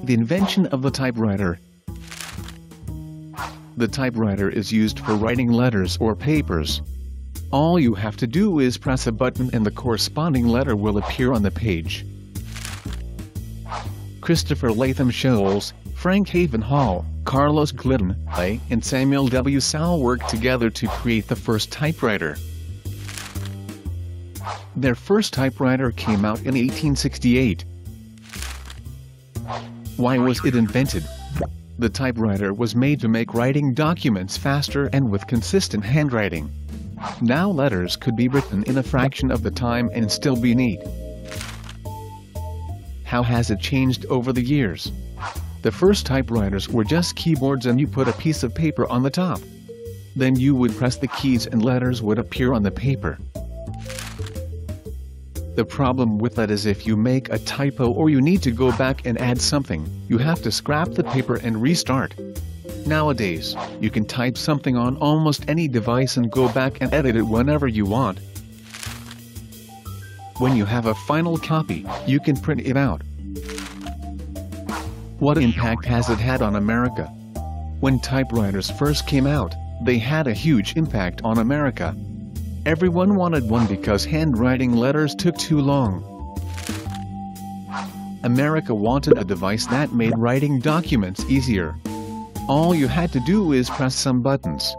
The invention of the typewriter. The typewriter is used for writing letters or papers. All you have to do is press a button and the corresponding letter will appear on the page. Christopher Latham Scholes, Frank Haven Hall, Carlos Glidden, and Samuel W. Sowell worked together to create the first typewriter. Their first typewriter came out in 1868. Why was it invented? The typewriter was made to make writing documents faster and with consistent handwriting. Now letters could be written in a fraction of the time and still be neat. How has it changed over the years? The first typewriters were just keyboards and you put a piece of paper on the top. Then you would press the keys and letters would appear on the paper. The problem with that is if you make a typo or you need to go back and add something, you have to scrap the paper and restart. Nowadays, you can type something on almost any device and go back and edit it whenever you want. When you have a final copy, you can print it out. What impact has it had on America? When typewriters first came out, they had a huge impact on America. Everyone wanted one because handwriting letters took too long. America wanted a device that made writing documents easier. All you had to do is press some buttons.